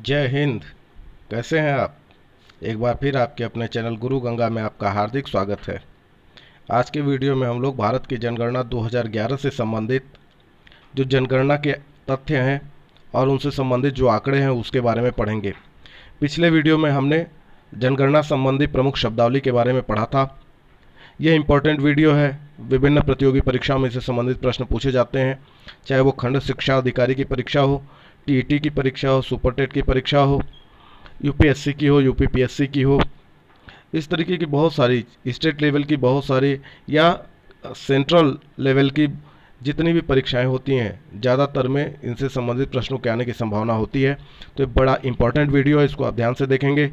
जय हिंद। कैसे हैं आप? एक बार फिर आपके अपने चैनल गुरु गंगा में आपका हार्दिक स्वागत है। आज के वीडियो में हम लोग भारत की जनगणना 2011 से संबंधित जो जनगणना के तथ्य हैं और उनसे संबंधित जो आंकड़े हैं उसके बारे में पढ़ेंगे। पिछले वीडियो में हमने जनगणना संबंधी प्रमुख शब्दावली के बारे में पढ़ा था। यह इम्पोर्टेंट वीडियो है। विभिन्न प्रतियोगी परीक्षाओं में इससे संबंधित प्रश्न पूछे जाते हैं, चाहे वो खंड शिक्षा अधिकारी की परीक्षा हो, टीईटी की परीक्षा हो, सुपर टेट की परीक्षा हो, यूपीएससी की हो, यूपीपीएससी की हो। इस तरीके की बहुत सारी स्टेट लेवल की बहुत सारी या सेंट्रल लेवल की जितनी भी परीक्षाएं होती हैं, ज़्यादातर में इनसे संबंधित प्रश्नों के आने की संभावना होती है। तो ये बड़ा इंपॉर्टेंट वीडियो है, इसको आप ध्यान से देखेंगे।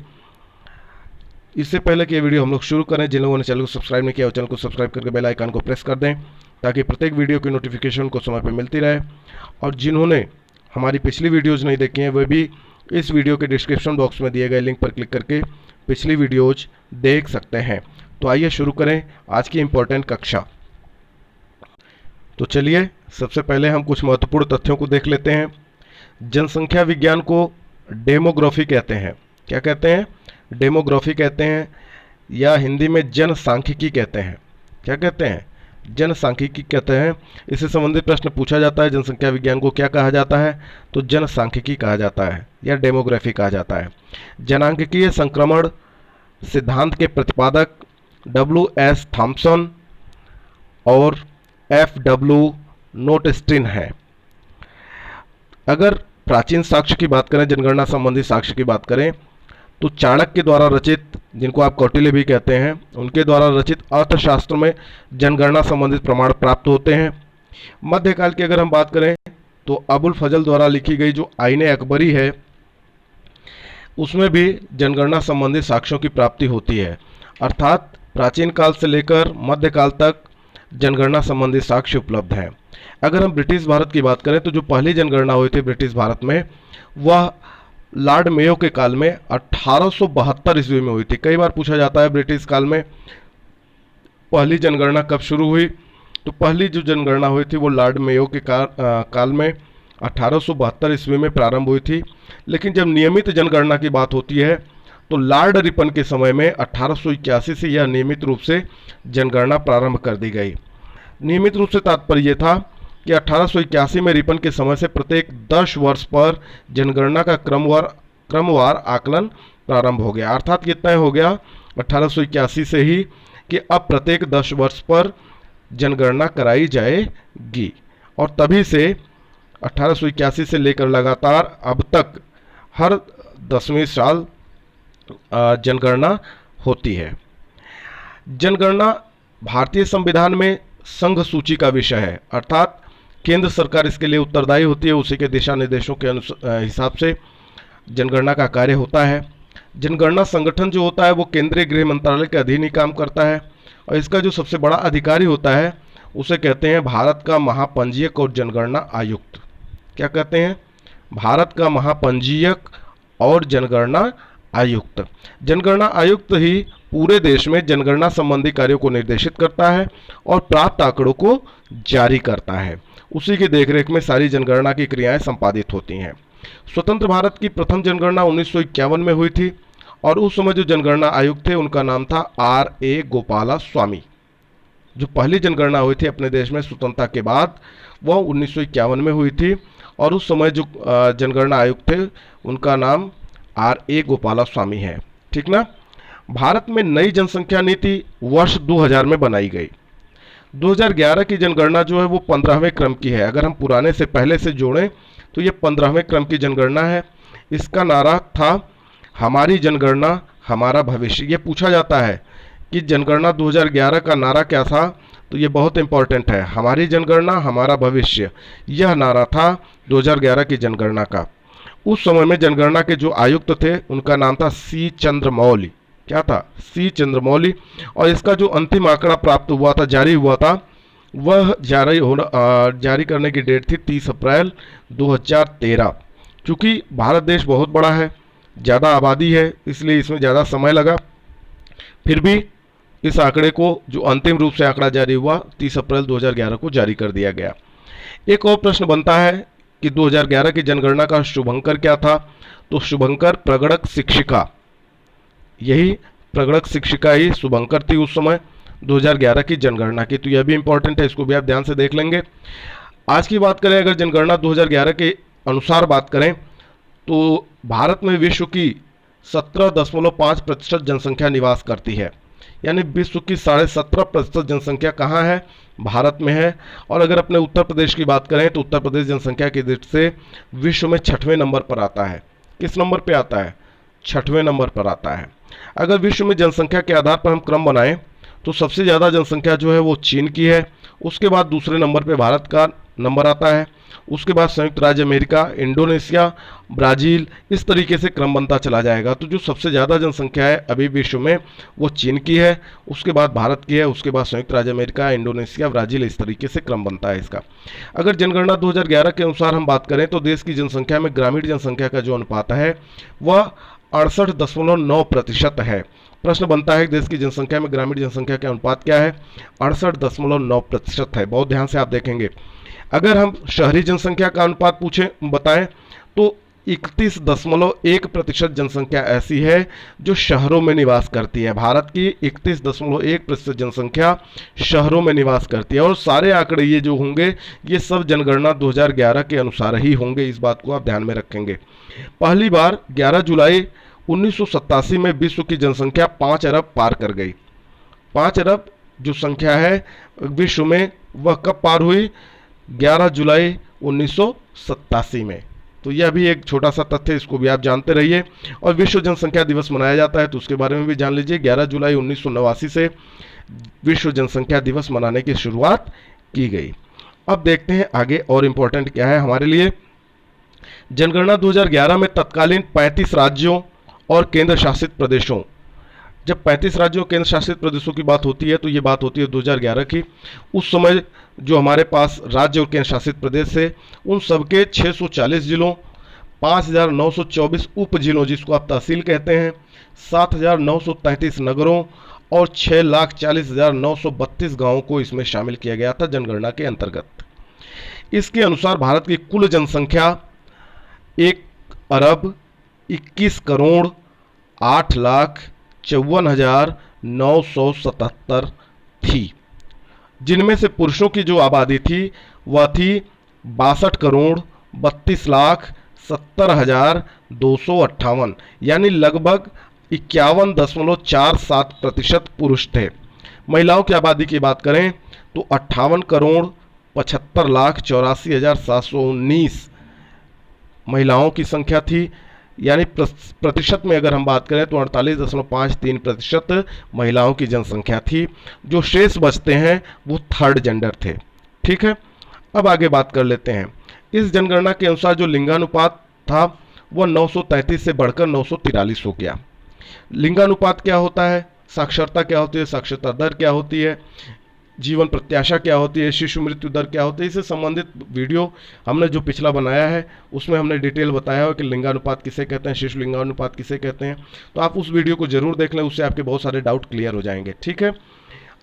इससे पहले कि ये वीडियो हम लोग शुरू करें, जिन लोगों ने चैनल को सब्सक्राइब नहीं किया वो चैनल को सब्सक्राइब करके बेल आइकन को प्रेस कर दें ताकि प्रत्येक वीडियो की नोटिफिकेशन को समय पर मिलती रहे। और जिन्होंने हमारी पिछली वीडियोज़ नहीं देखी हैं वे भी इस वीडियो के डिस्क्रिप्शन बॉक्स में दिए गए लिंक पर क्लिक करके पिछली वीडियोज देख सकते हैं। तो आइए शुरू करें आज की इम्पोर्टेंट कक्षा। तो चलिए सबसे पहले हम कुछ महत्वपूर्ण तथ्यों को देख लेते हैं। जनसंख्या विज्ञान को डेमोग्राफी कहते हैं। क्या कहते हैं? डेमोग्राफी कहते हैं, या हिंदी में जनसांख्यिकी कहते हैं। क्या कहते हैं? जनसांख्यिकी कहते हैं। इससे संबंधित प्रश्न पूछा जाता है, जनसंख्या विज्ञान को क्या कहा जाता है? तो जनसांख्यिकी कहा जाता है या डेमोग्राफी कहा जाता है। जनांकीय संक्रमण सिद्धांत के प्रतिपादक W.S. थॉम्सन और F.W. नोटस्टीन हैं। अगर प्राचीन साक्ष्य की बात करें, जनगणना संबंधी साक्ष्य की बात करें, तो चाणक्य द्वारा रचित, जिनको आप कौटिल्य भी कहते हैं, उनके द्वारा रचित अर्थशास्त्र में जनगणना संबंधित प्रमाण प्राप्त होते हैं। मध्यकाल की अगर हम बात करें तो अबुल फजल द्वारा लिखी गई जो आईने अकबरी है उसमें भी जनगणना संबंधित साक्ष्यों की प्राप्ति होती है। अर्थात प्राचीन काल से लेकर मध्यकाल तक जनगणना संबंधित साक्ष्य उपलब्ध हैं। अगर हम ब्रिटिश भारत की बात करें तो जो पहली जनगणना हुई थी ब्रिटिश भारत में, वह लॉर्ड मेयो के काल में 1872 ईस्वी में हुई थी। कई बार पूछा जाता है ब्रिटिश काल में पहली जनगणना कब शुरू हुई, तो पहली जो जनगणना हुई थी वो लॉर्ड मेयो के काल में 1872 ईस्वी में प्रारंभ हुई थी। लेकिन जब नियमित जनगणना की बात होती है तो लॉर्ड रिपन के समय में 1881 से यह नियमित रूप से जनगणना प्रारंभ कर दी गई। नियमित रूप से तात्पर्य यह था कि 1881 में रिपन के समय से प्रत्येक 10 वर्ष पर जनगणना का क्रमवार आकलन प्रारंभ हो गया। अर्थात ये तय हो गया 1881 से ही कि अब प्रत्येक 10 वर्ष पर जनगणना कराई जाएगी, और तभी से 1881 से लेकर लगातार अब तक हर 10वें साल जनगणना होती है। जनगणना भारतीय संविधान में संघ सूची का विषय है, अर्थात केंद्र सरकार इसके लिए उत्तरदायी होती है। उसी के दिशा निर्देशों के हिसाब से जनगणना का कार्य होता है। जनगणना संगठन जो होता है वो केंद्रीय गृह मंत्रालय के अधीन ही काम करता है, और इसका जो सबसे बड़ा अधिकारी होता है उसे कहते हैं भारत का महापंजीयक और जनगणना आयुक्त। क्या कहते हैं? भारत का महापंजीयक और जनगणना आयुक्त। जनगणना आयुक्त ही पूरे देश में जनगणना संबंधी कार्यों को निर्देशित करता है और प्राप्त आंकड़ों को जारी करता है। उसी की देखरेख में सारी जनगणना की क्रियाएं संपादित होती हैं। स्वतंत्र भारत की प्रथम जनगणना 1951 में हुई थी, और उस समय जो जनगणना आयुक्त थे उनका नाम था R.A. गोपाला स्वामी। जो पहली जनगणना हुई थी अपने देश में स्वतंत्रता के बाद, वह 1951 में हुई थी, और उस समय जो जनगणना आयुक्त थे उनका नाम R.A. गोपाला स्वामी है। ठीक ना? भारत में नई जनसंख्या नीति वर्ष 2000 में बनाई गई। 2011 की जनगणना जो है वो 15वें क्रम की है। अगर हम पुराने से पहले से जोड़ें तो ये 15वें क्रम की जनगणना है। इसका नारा था हमारी जनगणना हमारा भविष्य। ये पूछा जाता है कि जनगणना 2011 का नारा क्या था, तो ये बहुत इंपॉर्टेंट है। हमारी जनगणना हमारा भविष्य, यह नारा था 2011 की जनगणना का। उस समय में जनगणना के जो आयुक्त थे उनका नाम था C. चंद्रमौली। क्या था? C. चंद्रमौली। और इसका जो अंतिम आंकड़ा प्राप्त हुआ था, जारी हुआ था, वह जारी करने की डेट थी 30 अप्रैल 2013। चूँकि भारत देश बहुत बड़ा है, ज़्यादा आबादी है, इसलिए इसमें ज़्यादा समय लगा। फिर भी इस आंकड़े को, जो अंतिम रूप से आंकड़ा जारी हुआ, 30 अप्रैल 2011 को जारी कर दिया गया। एक और प्रश्न बनता है कि 2011 की जनगणना का शुभंकर क्या था, तो शुभंकर प्रगणक शिक्षिका, यही प्रगणक शिक्षिका ही शुभंकर थी उस समय 2011 की जनगणना की। तो यह भी इंपॉर्टेंट है, इसको भी आप ध्यान से देख लेंगे। आज की बात करें, अगर जनगणना 2011 के अनुसार बात करें तो भारत में विश्व की 17.5% जनसंख्या निवास करती है, यानी विश्व की 17.5% जनसंख्या कहाँ है? भारत में है। और अगर अपने उत्तर प्रदेश की बात करें तो उत्तर प्रदेश जनसंख्या की दृष्टि से विश्व में 6वें नंबर पर आता है। किस नंबर पे आता है? 6वें नंबर पर आता है। अगर विश्व में जनसंख्या के आधार पर हम क्रम बनाएं तो सबसे ज़्यादा जनसंख्या जो है वो चीन की है, उसके बाद दूसरे नंबर पे भारत का नंबर आता है, उसके बाद संयुक्त राज्य अमेरिका, इंडोनेशिया, ब्राज़ील, इस तरीके से क्रम बनता चला जाएगा। तो जो सबसे ज़्यादा जनसंख्या है अभी विश्व में वो चीन की है, उसके बाद भारत की है, उसके बाद संयुक्त राज्य अमेरिका, इंडोनेशिया, ब्राज़ील, इस तरीके से क्रम बनता है इसका। अगर जनगणना 2011 के अनुसार हम बात करें तो देश की जनसंख्या में ग्रामीण जनसंख्या का जो अनुपात है वह 68.9% है। प्रश्न बनता है कि देश की जनसंख्या में ग्रामीण जनसंख्या का अनुपात क्या है? 68.9% है। बहुत ध्यान से आप देखेंगे। अगर हम शहरी जनसंख्या का अनुपात बताएं तो 31.1% जनसंख्या ऐसी है जो शहरों में निवास करती है। भारत की 31.1% जनसंख्या शहरों में निवास करती है। और सारे आंकड़े ये जो होंगे ये सब जनगणना 2011 के अनुसार ही होंगे, इस बात को आप ध्यान में रखेंगे। पहली बार 11 जुलाई 1987 में विश्व की जनसंख्या 5 अरब पार कर गई। 5 अरब जो संख्या है विश्व में वह कब पार हुई? 11 जुलाई 1987 में। तो यह भी एक छोटा सा तथ्य, इसको भी आप जानते रहिए। और विश्व जनसंख्या दिवस मनाया जाता है तो उसके बारे में भी जान लीजिए। 11 जुलाई 1989 से विश्व जनसंख्या दिवस मनाने की शुरुआत की गई। अब देखते हैं आगे और इम्पोर्टेंट क्या है हमारे लिए। जनगणना 2011 में तत्कालीन 35 राज्यों और केंद्र शासित प्रदेशों, जब 35 राज्यों और केंद्र शासित प्रदेशों की बात होती है तो ये बात होती है 2011 की। उस समय जो हमारे पास राज्य और केंद्र शासित प्रदेश थे उन सबके 640 जिलों, 5,924 उप जिलों जिसको आप तहसील कहते हैं, 7,933 नगरों और 6,40,932 गाँवों को इसमें शामिल किया गया था जनगणना के अंतर्गत। इसके अनुसार भारत की कुल जनसंख्या 1,21,58,977 थी, जिनमें से पुरुषों की जो आबादी थी वह थी 62,32,70,258, यानी लगभग 51.47% पुरुष थे। महिलाओं की आबादी की बात करें तो 58,75,84,719 महिलाओं की संख्या थी, यानी प्रतिशत में अगर हम बात करें तो 48.53% महिलाओं की जनसंख्या थी। जो शेष बचते हैं वो थर्ड जेंडर थे। ठीक है, अब आगे बात कर लेते हैं। इस जनगणना के अनुसार जो लिंगानुपात था वह 933 से बढ़कर 943 हो गया। लिंगानुपात क्या होता है? साक्षरता क्या होती है? साक्षरता दर क्या होती है? जीवन प्रत्याशा क्या होती है? शिशु मृत्यु दर क्या होती है? इससे संबंधित वीडियो हमने जो पिछला बनाया है उसमें हमने डिटेल बताया है कि लिंगानुपात किसे कहते हैं, शिशु लिंगानुपात किसे कहते हैं। तो आप उस वीडियो को जरूर देख लें, उससे आपके बहुत सारे डाउट क्लियर हो जाएंगे। ठीक है,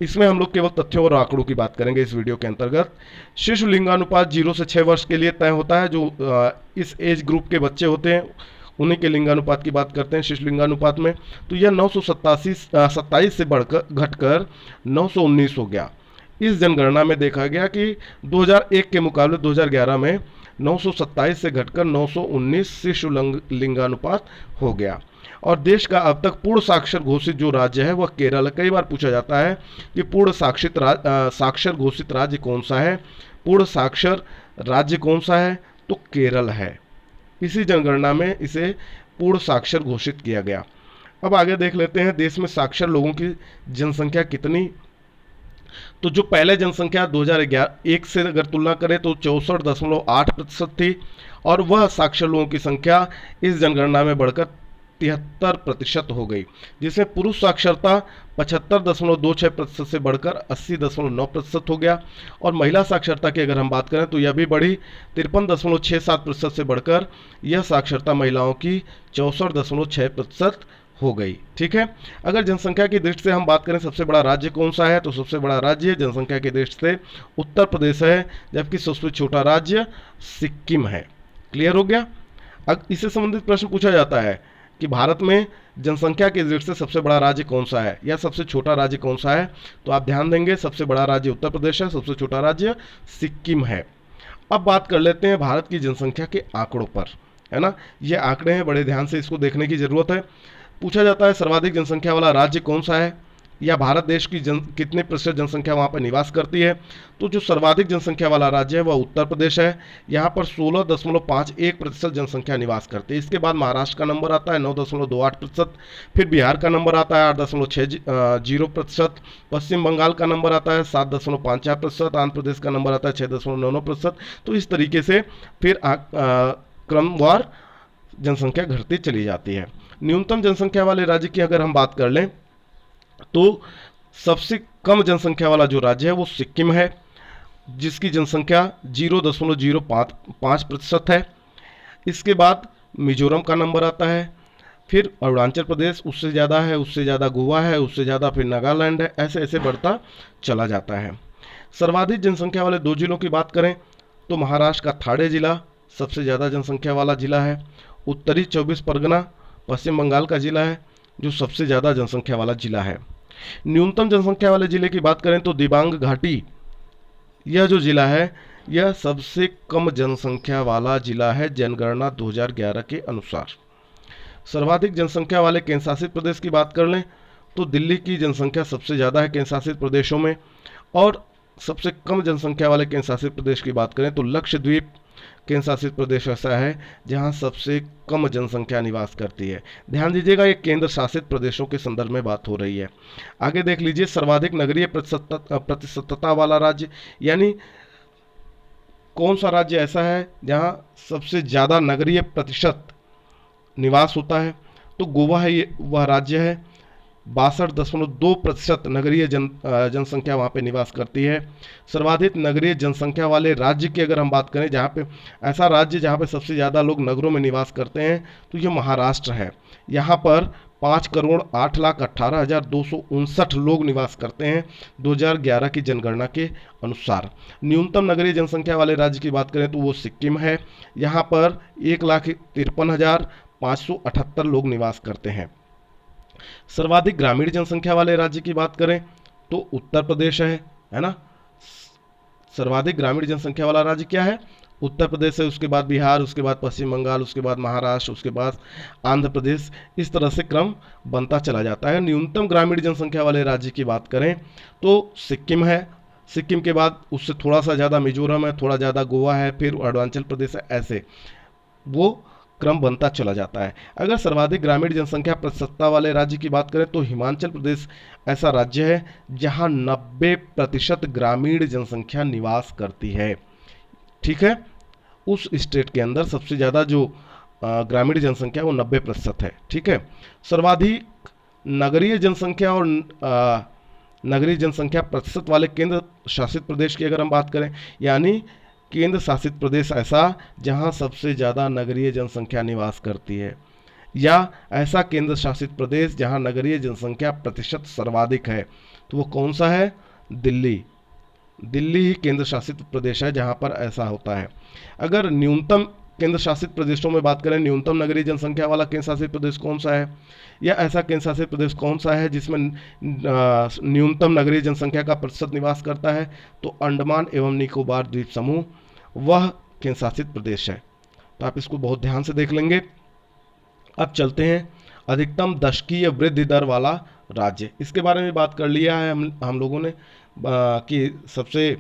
इसमें हम लोग केवल तथ्यों और आंकड़ों की बात करेंगे इस वीडियो के अंतर्गत। शिशु लिंगानुपात 0 से 6 वर्ष के लिए तय होता है। जो इस एज ग्रुप के बच्चे होते हैं उन्हीं के लिंगानुपात की बात करते हैं शिशु लिंगानुपात में। तो यह 927 से बढ़कर घटकर 919 हो गया। इस जनगणना में देखा गया कि 2001 के मुकाबले 2011 में 927 से घटकर 919 शिशु लिंगानुपात हो गया। और देश का अब तक पूर्ण साक्षर घोषित जो राज्य है वह केरल है। कई बार पूछा जाता है कि पूर्ण साक्षर घोषित राज्य कौन सा है? पूर्ण साक्षर राज्य कौन सा है? तो केरल है। इसी जनगणना में इसे पूर्ण साक्षर घोषित किया गया। अब आगे देख लेते हैं देश में साक्षर लोगों की जनसंख्या कितनी। तो जो पहले जनसंख्या 2001 से अगर तुलना करें तो 64.8% थी और वह साक्षर लोगों की संख्या इस जनगणना में बढ़कर 73% हो गई, जिसमें पुरुष साक्षरता 75.26% से बढ़कर 80.9% हो गया। और महिला साक्षरता की अगर हम बात करें तो यह भी बढ़ी 53.67% से बढ़कर यह साक्षरता महिलाओं की 64.6% हो गई। ठीक है, अगर जनसंख्या की दृष्टि से हम बात करें सबसे बड़ा राज्य कौन सा है तो सबसे बड़ा राज्य जनसंख्या की दृष्टि से उत्तर प्रदेश है, जबकि सबसे छोटा राज्य सिक्किम है। क्लियर हो गया। इससे संबंधित प्रश्न पूछा जाता है कि भारत में जनसंख्या के दृष्टि से सबसे बड़ा राज्य कौन सा है या सबसे छोटा राज्य कौन सा है, तो आप ध्यान देंगे सबसे बड़ा राज्य उत्तर प्रदेश है, सबसे छोटा राज्य सिक्किम है। अब बात कर लेते हैं भारत की जनसंख्या के आंकड़ों पर, है ना। ये आंकड़े हैं, बड़े ध्यान से इसको देखने की जरूरत है। पूछा जाता है सर्वाधिक जनसंख्या वाला राज्य कौन सा है या भारत देश की कितने प्रतिशत जनसंख्या वहाँ पर निवास करती है, तो जो सर्वाधिक जनसंख्या वाला राज्य है वह उत्तर प्रदेश है। यहाँ पर 16.51% जनसंख्या निवास करती है। इसके बाद महाराष्ट्र का नंबर आता है 9.28%, फिर बिहार का नंबर आता है 8.60%, पश्चिम बंगाल का नंबर आता है 7.54%, आंध्र प्रदेश का नंबर आता है 6.99%। तो इस तरीके से फिर क्रमवार जनसंख्या घटती चली जाती है। न्यूनतम जनसंख्या वाले राज्य की अगर हम बात कर लें तो सबसे कम जनसंख्या वाला जो राज्य है वो सिक्किम है, जिसकी जनसंख्या 0.055% है। इसके बाद मिजोरम का नंबर आता है, फिर अरुणाचल प्रदेश उससे ज़्यादा है, उससे ज़्यादा गोवा है, उससे ज़्यादा फिर नागालैंड है, ऐसे ऐसे बढ़ता चला जाता है। सर्वाधिक जनसंख्या वाले 2 जिलों की बात करें तो महाराष्ट्र का ठाणे जिला सबसे ज़्यादा जनसंख्या वाला जिला है। उत्तरी 24 परगना पश्चिम बंगाल का जिला है जो सबसे ज़्यादा जनसंख्या वाला जिला है। न्यूनतम जनसंख्या वाले जिले की बात करें तो दिबांग घाटी, यह जो जिला है यह सबसे कम जनसंख्या वाला जिला है जनगणना 2011 के अनुसार। सर्वाधिक जनसंख्या वाले केंद्र शासित प्रदेश की बात कर लें तो दिल्ली की जनसंख्या सबसे ज़्यादा है केंद्र शासित प्रदेशों में, और सबसे कम जनसंख्या वाले केंद्र शासित प्रदेश की बात करें तो लक्षद्वीप केंद्र शासित प्रदेश ऐसा है जहां सबसे कम जनसंख्या निवास करती है। ध्यान दीजिएगा ये केंद्र शासित प्रदेशों के संदर्भ में बात हो रही है। आगे देख लीजिए सर्वाधिक नगरीय प्रतिशतता वाला राज्य, यानी कौन सा राज्य ऐसा है जहां सबसे ज़्यादा नगरीय प्रतिशत निवास होता है, तो गोवा है, ये वह राज्य है। 62.2% नगरीय जनसंख्या वहाँ पे निवास करती है। सर्वाधिक नगरीय जनसंख्या वाले राज्य की अगर हम बात करें, जहाँ पे ऐसा राज्य जहाँ पे सबसे ज़्यादा लोग नगरों में निवास करते हैं, तो ये महाराष्ट्र है। यहाँ पर 5,08,18,259 लोग निवास करते हैं 2011 की जनगणना के अनुसार। न्यूनतम नगरीय जनसंख्या वाले राज्य की बात करें तो वो सिक्किम है। यहाँ पर 1,53,578 लोग निवास करते हैं। सर्वाधिक ग्रामीण जनसंख्या वाले राज्य की बात करें तो उत्तर प्रदेश है ना। सर्वाधिक ग्रामीण जनसंख्या वाला राज्य क्या है? उत्तर प्रदेश है, उसके बाद बिहार, उसके बाद पश्चिम बंगाल, उसके बाद महाराष्ट्र, उसके बाद आंध्र प्रदेश, इस तरह से क्रम बनता चला जाता है। न्यूनतम ग्रामीण जनसंख्या वाले राज्य की बात करें तो सिक्किम है, सिक्किम के बाद उससे थोड़ा सा ज़्यादा मिजोरम है, थोड़ा ज़्यादा गोवा है, फिर अरुणाचल प्रदेश है, ऐसे वो क्रम बनता चला जाता है। अगर सर्वाधिक ग्रामीण जनसंख्या प्रतिशतता वाले राज्य की बात करें तो हिमाचल प्रदेश ऐसा राज्य है जहां 90% ग्रामीण जनसंख्या निवास करती है। ठीक है, उस स्टेट के अंदर सबसे ज़्यादा जो ग्रामीण जनसंख्या वो 90% है। ठीक है, सर्वाधिक नगरीय जनसंख्या और नगरीय जनसंख्या प्रतिशत वाले केंद्र शासित प्रदेश की अगर हम बात करें, यानी केंद्र शासित प्रदेश ऐसा जहां सबसे ज़्यादा नगरीय जनसंख्या निवास करती है, या ऐसा केंद्र शासित प्रदेश जहां नगरीय जनसंख्या प्रतिशत सर्वाधिक है, तो वो कौन सा है? दिल्ली। दिल्ली ही केंद्र शासित प्रदेश है जहां पर ऐसा होता है। अगर न्यूनतम केंद्र शासित प्रदेशों में बात करें, न्यूनतम नगरीय जनसंख्या वाला केंद्र शासित प्रदेश कौन सा है, या ऐसा केंद्र शासित प्रदेश कौन सा है जिसमें न्यूनतम नगरीय जनसंख्या का प्रतिशत निवास करता है, तो अंडमान एवं निकोबार द्वीप समूह वह केंद्र शासित प्रदेश है। तो आप इसको बहुत ध्यान से देख लेंगे। अब चलते हैं अधिकतम दशकीय वृद्धि दर वाला राज्य, इसके बारे में बात कर लिया है हम लोगों ने कि सबसे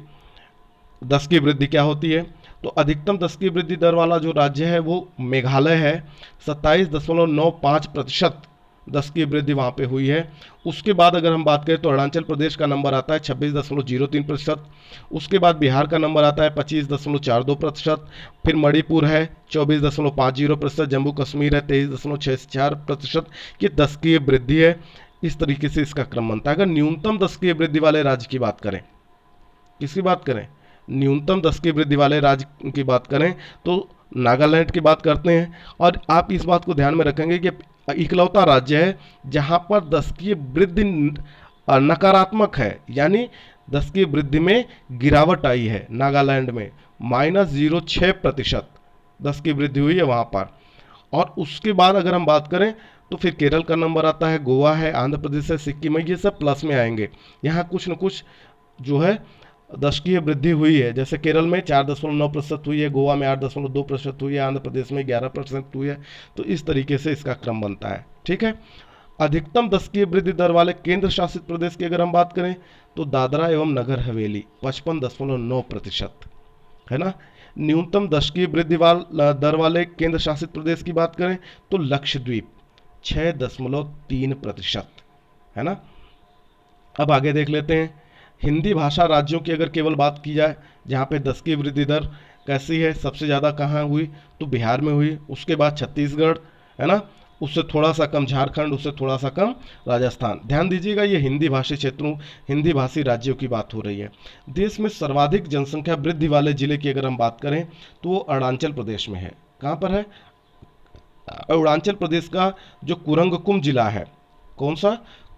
दशकीय वृद्धि क्या होती है। तो अधिकतम दशकीय वृद्धि दर वाला जो राज्य है वो मेघालय है, 27.95% दशकीय वृद्धि वहाँ पे हुई है। उसके बाद अगर हम बात करें तो अरुणाचल प्रदेश का नंबर आता है 26.03%, उसके बाद बिहार का नंबर आता है 25.42%, फिर मणिपुर है 24.50%, जम्मू कश्मीर है 23.64%। ये दशकीय वृद्धि है, इस तरीके से इसका क्रम बनता है। अगर न्यूनतम दशकीय वृद्धि वाले राज्य की बात करें, किसकी बात करें? न्यूनतम दशकीय वृद्धि वाले राज्य की बात करें तो नागालैंड की बात करते हैं। और आप इस बात को ध्यान में रखेंगे कि इकलौता राज्य है जहां पर दशकीय वृद्धि नकारात्मक है, यानी दशकीय वृद्धि में गिरावट आई है। नागालैंड में -0.6% दशकीय वृद्धि हुई है वहां पर। और उसके बाद अगर हम बात करें तो फिर केरल का नंबर आता है, गोवा है, आंध्र प्रदेश है, सिक्किम है, ये सब प्लस में आएंगे। यहाँ कुछ न कुछ जो है दशकीय वृद्धि हुई है, जैसे केरल में 4.9% हुई है, गोवा में 8.2% हुई है, आंध्र प्रदेश में 11% हुई है। तो इस तरीके से इसका क्रम बनता है। ठीक है। अधिकतम दशकीय वृद्धि दर वाले केंद्र शासित प्रदेश की अगर हम बात करें तो दादरा एवं नगर हवेली 55.9%, है ना। न्यूनतम दशकीय वृद्धि दर वाले केंद्र शासित प्रदेश की बात करें तो लक्षद्वीप 6.3%, है ना। अब आगे देख लेते हैं हिंदी भाषा राज्यों की अगर केवल बात की जाए जहाँ पे दशकीय वृद्धि दर कैसी है, सबसे ज़्यादा कहाँ हुई तो बिहार में हुई, उसके बाद छत्तीसगढ़, है ना, उससे थोड़ा सा कम झारखंड, उससे थोड़ा सा कम राजस्थान। ध्यान दीजिएगा ये हिंदी भाषी क्षेत्रों, हिंदी भाषी राज्यों की बात हो रही है। देश में सर्वाधिक जनसंख्या वृद्धि वाले जिले की अगर हम बात करें तो वो अरुणाचल प्रदेश में है। कहाँ पर है? अरुणाचल प्रदेश का जो कुरंगकुम जिला है, कौन सा?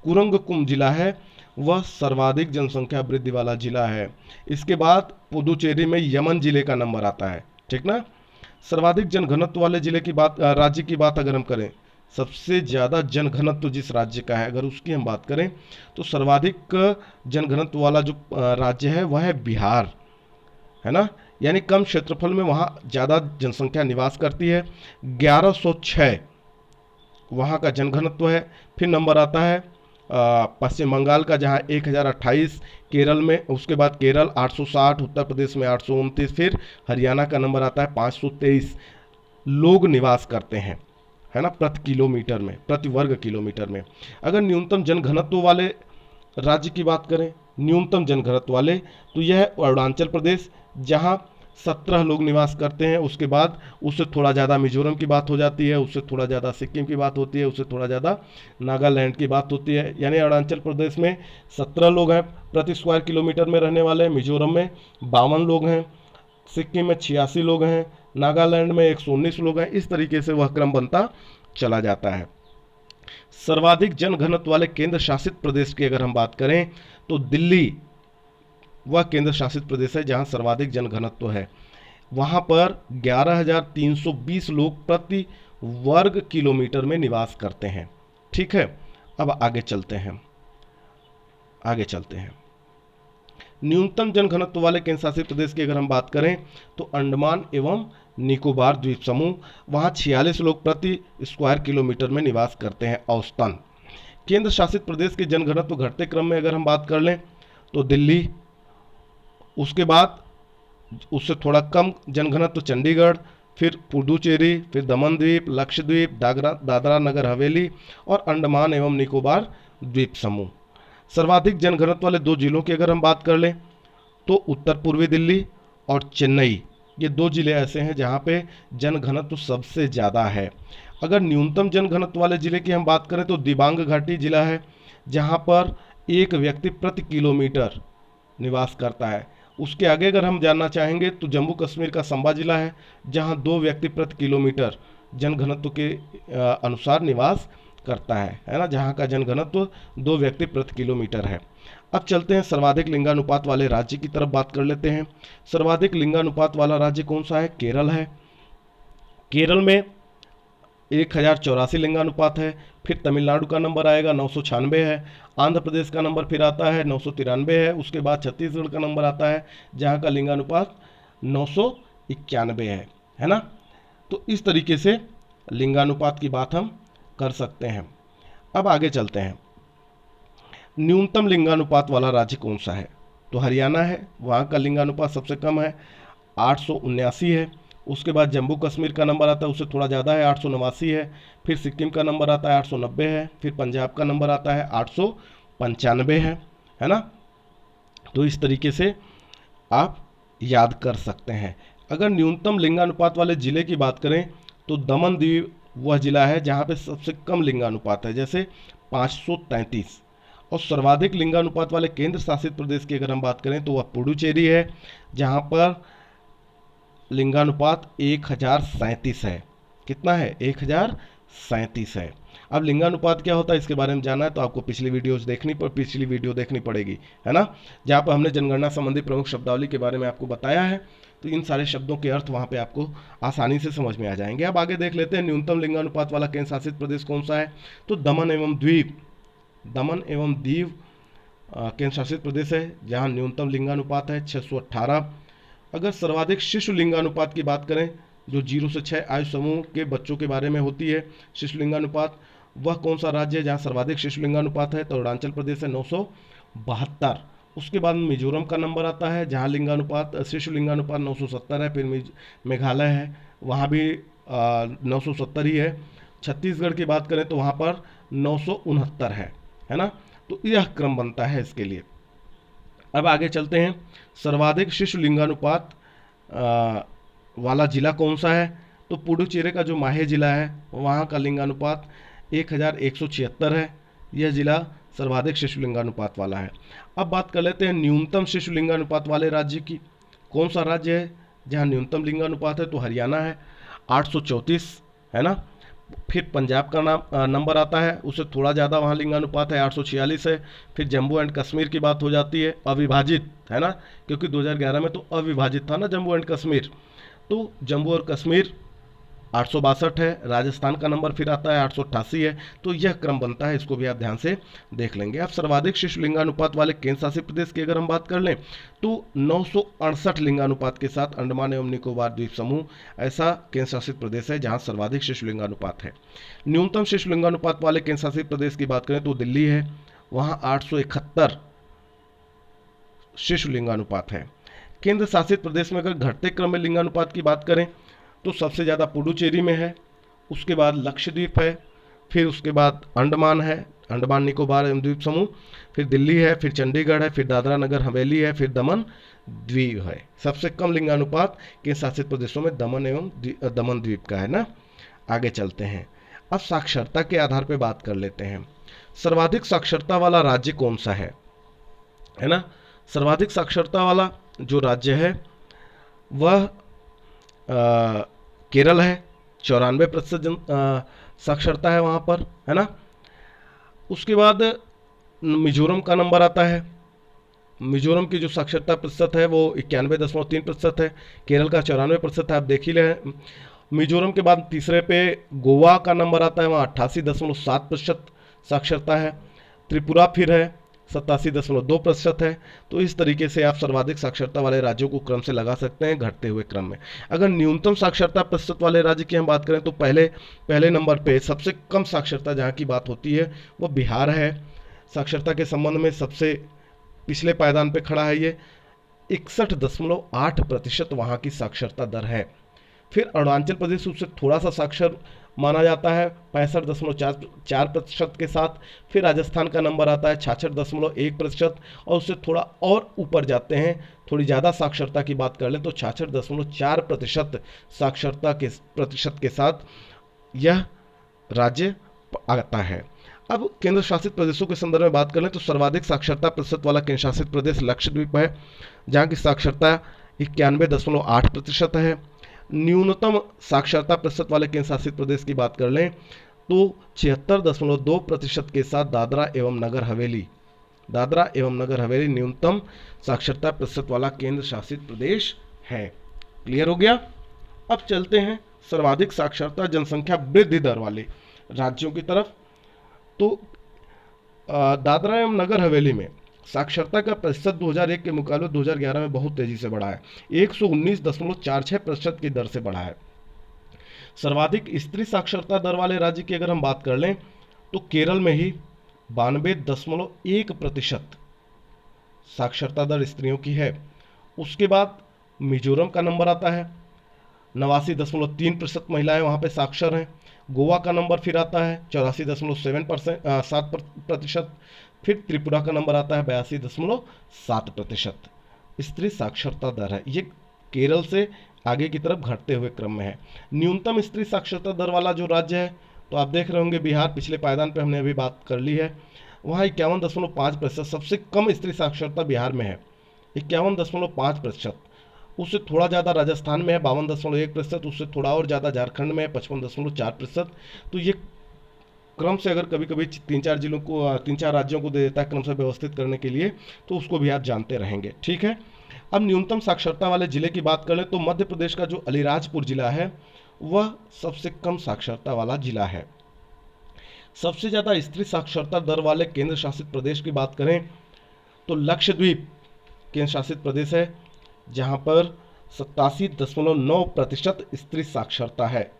कुरंगकुम जिला है, वह सर्वाधिक जनसंख्या वृद्धि वाला जिला है। इसके बाद पुदुचेरी में यमन जिले का नंबर आता है। ठीक ना। सर्वाधिक जनघनत्व वाले जिले की बात, राज्य की बात अगर हम करें, सबसे ज़्यादा जनघनत्व जिस राज्य का है अगर उसकी हम बात करें तो सर्वाधिक जनघनत्व वाला जो राज्य है वह है बिहार, है ना। यानी कम क्षेत्रफल में वहाँ ज़्यादा जनसंख्या निवास करती है। 1106 वहाँ का जनघनत्व है। फिर नंबर आता है पश्चिम बंगाल का जहाँ 1028, केरल में, उसके बाद केरल 860, उत्तर प्रदेश में 829, फिर हरियाणा का नंबर आता है 523 लोग निवास करते हैं, है ना, प्रति किलोमीटर में, प्रति वर्ग किलोमीटर में। अगर न्यूनतम जनघनत्व वाले राज्य की बात करें, न्यूनतम जनघनत्व वाले, तो यह है अरुणाचल प्रदेश जहाँ 17 लोग निवास करते हैं। उसके बाद उससे थोड़ा ज़्यादा मिजोरम की बात हो जाती है, उससे थोड़ा ज़्यादा सिक्किम की बात होती है, उससे थोड़ा ज़्यादा नागालैंड की बात होती है। यानी अरुणाचल प्रदेश में 17 लोग हैं प्रति स्क्वायर किलोमीटर में रहने वाले, मिजोरम में 52 लोग हैं, सिक्किम में 86 लोग हैं, नागालैंड में 119 लोग हैं। इस तरीके से वह क्रम बनता चला जाता है। सर्वाधिक जनघनत्व वाले केंद्र शासित प्रदेश की अगर हम बात करें तो दिल्ली वह केंद्र शासित प्रदेश है जहां सर्वाधिक जनघनत्व है। वहां पर 11,320 लोग प्रति वर्ग किलोमीटर में निवास करते हैं। ठीक है। अब आगे चलते हैं, न्यूनतम जनघनत्व वाले केंद्र शासित प्रदेश की अगर हम बात करें तो अंडमान एवं निकोबार द्वीप समूह, वहाँ 46 लोग प्रति स्क्वायर किलोमीटर में निवास करते हैं औसतन। केंद्र शासित प्रदेश के जनघनत्व घटते क्रम में अगर हम बात कर लें तो दिल्ली, उसके बाद उससे थोड़ा कम जनघनत्व चंडीगढ़, फिर पुडुचेरी, फिर दमन द्वीप, लक्षद्वीप, दादरा नगर हवेली और अंडमान एवं निकोबार द्वीप समूह। सर्वाधिक जनघनत्व वाले दो जिलों की अगर हम बात कर लें तो उत्तर पूर्वी दिल्ली और चेन्नई, ये दो जिले ऐसे हैं जहाँ पे जनघनत्व सबसे ज़्यादा है। अगर न्यूनतम जनघनत्व वाले जिले की हम बात करें तो दिबांग घाटी जिला है जहाँ पर एक व्यक्ति प्रति किलोमीटर निवास करता है। उसके आगे अगर हम जानना चाहेंगे तो जम्मू कश्मीर का संबा जिला है जहाँ 2 व्यक्ति प्रति किलोमीटर जनघनत्व के अनुसार निवास करता है ना, जहाँ का जनघनत्व 2 व्यक्ति प्रति किलोमीटर है। अब चलते हैं सर्वाधिक लिंगानुपात वाले राज्य की तरफ बात कर लेते हैं। सर्वाधिक लिंगानुपात वाला राज्य कौन सा है? केरल है। केरल में 1084 लिंगानुपात है। फिर तमिलनाडु का नंबर आएगा 996 है। आंध्र प्रदेश का नंबर फिर आता है 993 है। उसके बाद छत्तीसगढ़ का नंबर आता है जहाँ का लिंगानुपात 991 है ना। तो इस तरीके से लिंगानुपात की बात हम कर सकते हैं। अब आगे चलते हैं, न्यूनतम लिंगानुपात वाला राज्य कौन सा है? तो हरियाणा है, वहाँ का लिंगानुपात सबसे कम है, 879 है। उसके बाद जम्मू कश्मीर का नंबर आता है, उससे थोड़ा ज़्यादा है, 889 है। फिर सिक्किम का नंबर आता है 890 है। फिर पंजाब का नंबर आता है 895 है ना। तो इस तरीके से आप याद कर सकते हैं। अगर न्यूनतम लिंगानुपात वाले ज़िले की बात करें तो दमन दीव वह ज़िला है जहाँ पे सबसे कम लिंगानुपात है, जैसे 533। और सर्वाधिक लिंगानुपात वाले केंद्र शासित प्रदेश की अगर हम बात करें तो वह पुडुचेरी है जहाँ पर लिंगानुपात 1037 है। कितना है? 37 है। अब लिंगानुपात क्या होता है इसके बारे में जानना है तो आपको पिछली वीडियो देखनी पड़ेगी, है ना, जहाँ पर हमने जनगणना संबंधी प्रमुख शब्दावली के बारे में आपको बताया है। तो इन सारे शब्दों के अर्थ वहाँ पे आपको आसानी से समझ में आ जाएंगे। अब आगे देख लेते हैं न्यूनतम लिंगानुपात वाला केंद्र शासित प्रदेश कौन सा है। तो दमन एवं दीव केंद्र शासित प्रदेश है, जहाँ न्यूनतम लिंगानुपात है 618। अगर सर्वाधिक शिशु लिंगानुपात की बात करें, जो 0 से 6 आयु समूह के बच्चों के बारे में होती है शिशु लिंगानुपात, वह कौन सा राज्य है जहाँ सर्वाधिक शिशु लिंगानुपात है। तो अरुणाचल प्रदेश है 972। उसके बाद मिजोरम का नंबर आता है जहाँ शिशु लिंगानुपात 970 है। फिर मेघालय है, वहाँ भी 970 ही है। छत्तीसगढ़ की बात करें तो वहाँ पर 969 है ना। तो यह क्रम बनता है इसके लिए। अब आगे चलते हैं, सर्वाधिक शिशु लिंगानुपात वाला जिला कौन सा है। तो पुडुचेरी का जो माहे जिला है वहाँ का लिंगानुपात 1176 है। यह जिला सर्वाधिक शिशु लिंगानुपात वाला है। अब बात कर लेते हैं न्यूनतम शिशु लिंगानुपात वाले राज्य की। कौन सा राज्य है जहाँ न्यूनतम लिंगानुपात है। तो हरियाणा है 834, है ना। फिर पंजाब का नंबर आता है, उससे थोड़ा ज़्यादा वहाँ लिंगानुपात है 846 है। फिर जम्मू एंड कश्मीर की बात हो जाती है, अविभाजित, है ना, क्योंकि 2011 में तो अविभाजित था ना जम्मू एंड कश्मीर। तो जम्मू और कश्मीर 862 है। राजस्थान का नंबर फिर आता है 888 है। तो यह क्रम बनता है, इसको भी आप ध्यान से देख लेंगे। अब सर्वाधिक शिशु लिंगानुपात वाले केंद्र शासित प्रदेश की अगर हम बात कर लें तो 968 लिंगानुपात के साथ अंडमान एवं निकोबार द्वीप समूह ऐसा केंद्र शासित प्रदेश है जहां सर्वाधिक शिशु लिंगानुपात है। न्यूनतम शिशु लिंगानुपात वाले केंद्र शासित प्रदेश की बात करें तो दिल्ली है, वहाँ 871 शिशु लिंगानुपात है। केंद्र शासित प्रदेश में अगर घटते क्रम में लिंगानुपात की बात करें तो सबसे ज़्यादा पुडुचेरी में है, उसके बाद लक्षद्वीप है, फिर उसके बाद अंडमान है, अंडमान निकोबार एवं द्वीप समूह, फिर दिल्ली है, फिर चंडीगढ़ है, फिर दादरा नगर हवेली है, फिर दमन द्वीप है। सबसे कम लिंगानुपात केंद्र शासित प्रदेशों में दमन द्वीप का है ना। आगे चलते हैं, अब साक्षरता के आधार पर बात कर लेते हैं। सर्वाधिक साक्षरता वाला राज्य कौन सा है ना। सर्वाधिक साक्षरता वाला जो राज्य है वह केरल है, 94% साक्षरता है वहाँ पर, है ना। उसके बाद मिजोरम का नंबर आता है। मिजोरम की जो साक्षरता प्रतिशत है वो 91.3% है। केरल का 94% है, आप देख ही रहे। मिजोरम के बाद तीसरे पे गोवा का नंबर आता है, वहाँ 88.7% साक्षरता है। त्रिपुरा फिर है 87.2% है। तो इस तरीके से आप सर्वाधिक साक्षरता वाले राज्यों को क्रम से लगा सकते हैं घटते हुए क्रम में। अगर न्यूनतम साक्षरता प्रतिशत वाले राज्य की हम बात करें तो पहले नंबर पे सबसे कम साक्षरता जहाँ की बात होती है वो बिहार है। साक्षरता के संबंध में सबसे पिछले पायदान पे खड़ा है ये, 61.8% वहाँ की साक्षरता दर है। फिर अरुणाचल प्रदेश उससे थोड़ा सा साक्षर माना जाता है 65.4% के साथ। फिर राजस्थान का नंबर आता है 66.1% और उससे थोड़ा और ऊपर जाते हैं, थोड़ी ज़्यादा साक्षरता की बात कर लें तो 66.4% साक्षरता के प्रतिशत के साथ यह राज्य आता है। अब केंद्र शासित प्रदेशों के संदर्भ में बात करें तो सर्वाधिक साक्षरता प्रतिशत वाला केंद्र शासित प्रदेश लक्षद्वीप है, जहाँ की साक्षरता 91.8% है। न्यूनतम साक्षरता प्रतिशत वाले केंद्र शासित प्रदेश की बात कर लें तो 76.2% के साथ दादरा एवं नगर हवेली न्यूनतम साक्षरता प्रतिशत वाला केंद्र शासित प्रदेश है। क्लियर हो गया। अब चलते हैं सर्वाधिक साक्षरता जनसंख्या वृद्धि दर वाले राज्यों की तरफ। तो दादरा एवं नगर हवेली में साक्षरता का प्रतिशत 2001 के मुकाबले 2011 में बहुत तेजी से बढ़ा है, 119.46% की दर से बढ़ा है। सर्वाधिक स्त्री साक्षरता दर वाले राज्य की अगर हम बात कर लें तो केरल में ही 92.1% साक्षरता दर स्त्रियों की है। उसके बाद मिजोरम का नंबर आता है, 89.3% महिलाएं वहाँ पे साक्षर हैं। गोवा का नंबर फिर आता है 84.7%। फिर त्रिपुरा का नंबर आता है 82.7% स्त्री साक्षरता दर है। ये केरल से आगे की तरफ घटते हुए क्रम में है। न्यूनतम स्त्री साक्षरता दर वाला जो राज्य है तो आप देख रहे होंगे बिहार, पिछले पायदान पे हमने अभी बात कर ली है, वहाँ 51.5%। सबसे कम स्त्री साक्षरता बिहार में है 51.5%। उससे थोड़ा ज़्यादा राजस्थान में है 52.1%, उससे थोड़ा और ज़्यादा झारखंड में है 55.4%। तो ये क्रम से अगर कभी कभी तीन चार जिलों को, तीन चार राज्यों को दे देता है क्रम से व्यवस्थित करने के लिए, तो उसको भी आप जानते रहेंगे। ठीक है, अब न्यूनतम साक्षरता वाले जिले की बात करें तो मध्य प्रदेश का जो अलीराजपुर जिला है वह सबसे कम साक्षरता वाला जिला है। सबसे ज़्यादा स्त्री साक्षरता दर वाले केंद्र शासित प्रदेश की बात करें तो लक्षद्वीप केंद्र शासित प्रदेश है, जहां पर 87.9% स्त्री साक्षरता है।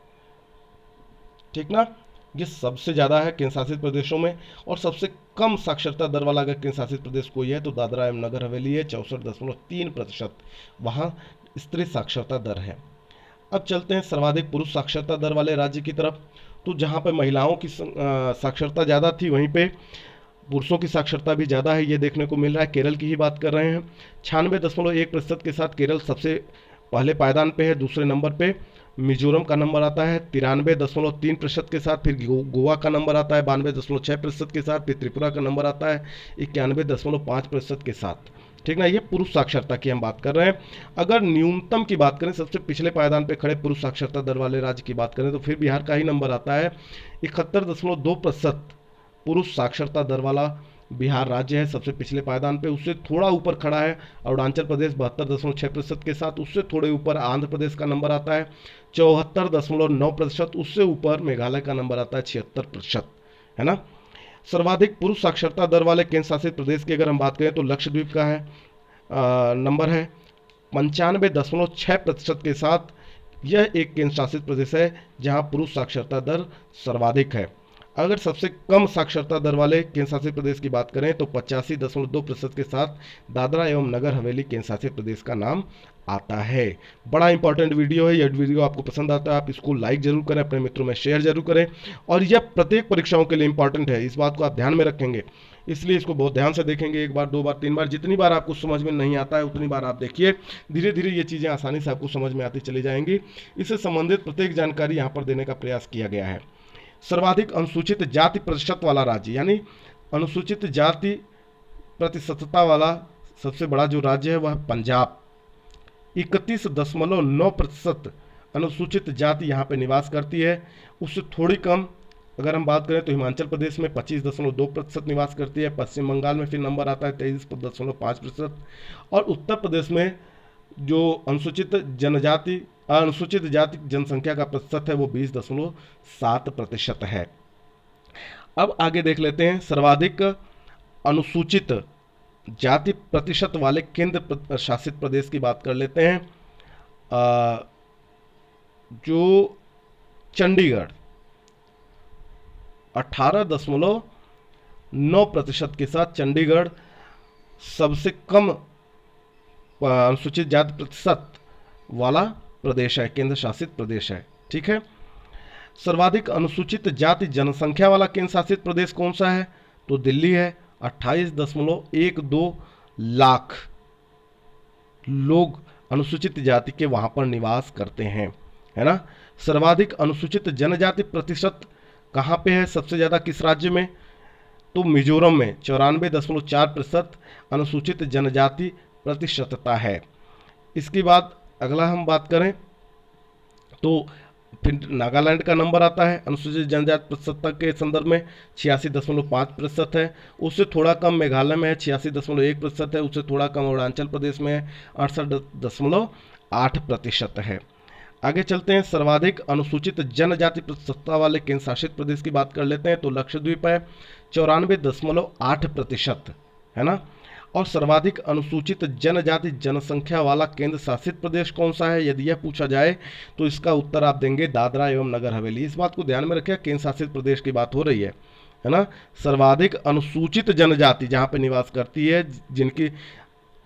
ठीक ना, ये सबसे ज़्यादा है केंद्र शासित प्रदेशों में। और सबसे कम साक्षरता दर वाला अगर केंद्र शासित प्रदेश कोई है तो दादरा एवं नगर हवेली है, 64.3% वहाँ स्त्री साक्षरता दर है। अब चलते हैं सर्वाधिक पुरुष साक्षरता दर वाले राज्य की तरफ। तो जहाँ पर महिलाओं की साक्षरता ज़्यादा थी वहीं पे पुरुषों की साक्षरता भी ज़्यादा है, ये देखने को मिल रहा है। केरल की ही बात कर रहे हैं, 96.1% के साथ केरल सबसे पहले पायदान पे है। दूसरे नंबर पे मिजोरम का नंबर आता है 93.3% के साथ। फिर गोवा का नंबर आता है 92.6% के साथ। फिर त्रिपुरा का नंबर आता है 91.5% के साथ। ठीक ना, ये पुरुष साक्षरता की हम बात कर रहे हैं। अगर न्यूनतम की बात करें, सबसे पिछले पायदान पे खड़े पुरुष साक्षरता दर वाले राज्य की बात करें तो फिर बिहार का ही नंबर आता है। 71.2% पुरुष साक्षरता दर वाला बिहार राज्य है सबसे पिछले पायदान पे। उससे थोड़ा ऊपर खड़ा है अरुणाचल प्रदेश 72.6% के साथ। उससे थोड़े ऊपर आंध्र प्रदेश का नंबर आता है 74.9%। उससे ऊपर मेघालय का नंबर आता है 76%, है ना। सर्वाधिक पुरुष साक्षरता दर वाले केंद्र शासित प्रदेश की अगर हम बात करें तो लक्षद्वीप का है नंबर है 95.6% के साथ। यह एक केंद्र शासित प्रदेश है जहां पुरुष साक्षरता दर सर्वाधिक है। अगर सबसे कम साक्षरता दर वाले केंद्र शासित प्रदेश की बात करें तो 85.2% के साथ दादरा एवं नगर हवेली केंद्र शासित प्रदेश का नाम आता है। बड़ा इंपॉर्टेंट वीडियो है। यह वीडियो आपको पसंद आता है आप इसको लाइक जरूर करें, अपने मित्रों में शेयर जरूर करें। और यह प्रत्येक परीक्षाओं के लिए इंपॉर्टेंट है, इस बात को आप ध्यान में रखेंगे, इसलिए इसको बहुत ध्यान से देखेंगे। एक बार, दो बार, तीन बार, जितनी बार आपको समझ में नहीं आता है उतनी बार आप देखिए। धीरे धीरे ये चीज़ें आसानी से आपको समझ में आती चली जाएंगी। इससे संबंधित प्रत्येक जानकारी यहाँ पर देने का प्रयास किया गया है। सर्वाधिक अनुसूचित जाति प्रतिशत वाला राज्य, यानी अनुसूचित जाति प्रतिशतता वाला सबसे बड़ा जो राज्य है वह पंजाब। 31.9% अनुसूचित जाति यहाँ पे निवास करती है। उससे थोड़ी कम अगर हम बात करें तो हिमाचल प्रदेश में 25.2% निवास करती है। पश्चिम बंगाल में फिर नंबर आता है 23.5%। और उत्तर प्रदेश में जो अनुसूचित जाति जनसंख्या का प्रतिशत है वो 20.7% है। अब आगे देख लेते हैं सर्वाधिक अनुसूचित जाति प्रतिशत वाले केंद्र शासित प्रदेश की बात कर लेते हैं। जो चंडीगढ़ 18.9% के साथ चंडीगढ़ सबसे कम अनुसूचित जाति प्रतिशत वाला प्रदेश है, केंद्र शासित प्रदेश है। ठीक है, सर्वाधिक अनुसूचित जाति जनसंख्या वाला केंद्र शासित प्रदेश कौन सा है तो दिल्ली है। 28.12 लाख लोग अनुसूचित जाति के वहां पर निवास करते हैं, है ना। सर्वाधिक अनुसूचित जनजाति प्रतिशत कहां पे है, सबसे ज़्यादा किस राज्य में तो मिजोरम में 94.4% अनुसूचित जनजाति प्रतिशतता है। इसके बाद अगला हम बात करें तो फिर नागालैंड का नंबर आता है अनुसूचित जनजाति प्रतिशतता के संदर्भ में 86.5% है। उससे थोड़ा कम मेघालय में है 86.1% है। उससे थोड़ा कम अरुणाचल प्रदेश में है 68.8% है। आगे चलते हैं, सर्वाधिक अनुसूचित जनजाति प्रतिशतता वाले केंद्र शासित प्रदेश की बात कर लेते हैं तो लक्षद्वीप है 94.8%, है ना। और सर्वाधिक अनुसूचित जनजाति जनसंख्या वाला केंद्र शासित प्रदेश कौन सा है यदि यह पूछा जाए तो इसका उत्तर आप देंगे दादरा एवं नगर हवेली। इस बात को ध्यान में रखें, केंद्र शासित प्रदेश की बात हो रही है ना। सर्वाधिक अनुसूचित जनजाति जहां पे निवास करती है, जिनकी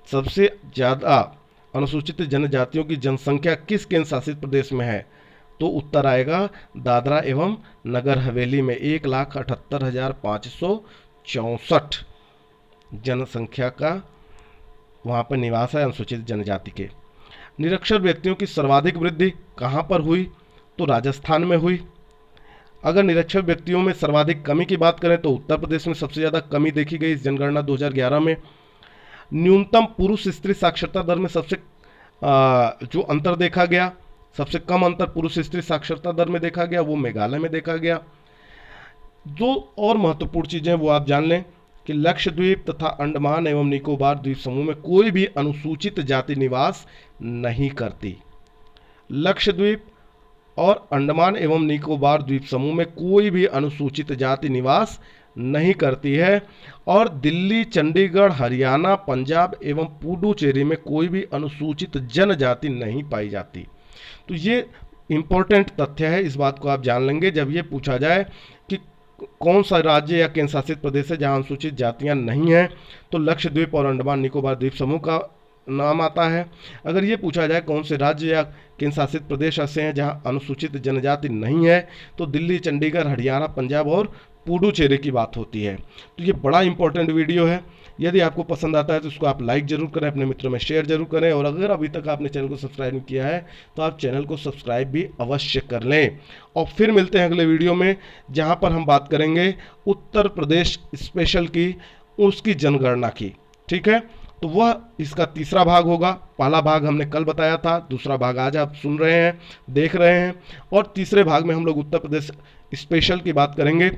सबसे ज़्यादा अनुसूचित जनजातियों की जनसंख्या किस केंद्र शासित प्रदेश में है तो उत्तर आएगा दादरा एवं नगर हवेली में। 1,78,564 जनसंख्या का वहाँ पर निवास है अनुसूचित जनजाति के। निरक्षर व्यक्तियों की सर्वाधिक वृद्धि कहाँ पर हुई तो राजस्थान में हुई। अगर निरक्षर व्यक्तियों में सर्वाधिक कमी की बात करें तो उत्तर प्रदेश में सबसे ज़्यादा कमी देखी गई इस जनगणना 2011 में। न्यूनतम पुरुष स्त्री साक्षरता दर में सबसे जो अंतर देखा गया, सबसे कम अंतर पुरुष स्त्री साक्षरता दर में देखा गया, वो मेघालय में देखा गया। दो और महत्वपूर्ण चीजें वो आप जान लें कि लक्षद्वीप तथा अंडमान एवं निकोबार द्वीप समूह में कोई भी अनुसूचित जाति निवास नहीं करती। लक्षद्वीप और अंडमान एवं निकोबार द्वीप समूह में कोई भी अनुसूचित जाति निवास नहीं करती है। और दिल्ली, चंडीगढ़, हरियाणा, पंजाब एवं पुडुचेरी में कोई भी अनुसूचित जनजाति नहीं पाई जाती। तो ये इंपॉर्टेंट तथ्य है, इस बात को आप जान लेंगे जब ये पूछा जाए कि कौन सा राज्य या केंद्र शासित प्रदेश है जहां अनुसूचित जातियां नहीं हैं, तो लक्षद्वीप और अंडमान निकोबार द्वीप समूह का नाम आता है। अगर ये पूछा जाए कौन से राज्य या केंद्र शासित प्रदेश ऐसे हैं जहां अनुसूचित जनजाति नहीं है, तो दिल्ली, चंडीगढ़, हरियाणा, पंजाब और पुडुचेरी की बात होती है। तो ये बड़ा इंपॉर्टेंट वीडियो है। यदि आपको पसंद आता है तो इसको आप लाइक जरूर करें, अपने मित्रों में शेयर जरूर करें, और अगर अभी तक आपने चैनल को सब्सक्राइब नहीं किया है तो आप चैनल को सब्सक्राइब भी अवश्य कर लें। और फिर मिलते हैं अगले वीडियो में, जहां पर हम बात करेंगे उत्तर प्रदेश स्पेशल की, उसकी जनगणना की। ठीक है, तो वह इसका तीसरा भाग होगा। पहला भाग हमने कल बताया था, दूसरा भाग आज आप सुन रहे हैं, देख रहे हैं, और तीसरे भाग में हम लोग उत्तर प्रदेश स्पेशल की बात करेंगे,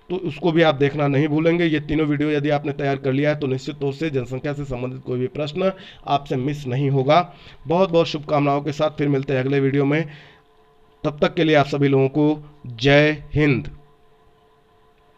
तो उसको भी आप देखना नहीं भूलेंगे। ये तीनों वीडियो यदि आपने तैयार कर लिया है तो निश्चित तौर से जनसंख्या से संबंधित कोई भी प्रश्न आपसे मिस नहीं होगा। बहुत बहुत शुभकामनाओं के साथ फिर मिलते हैं अगले वीडियो में। तब तक के लिए आप सभी लोगों को जय हिंद।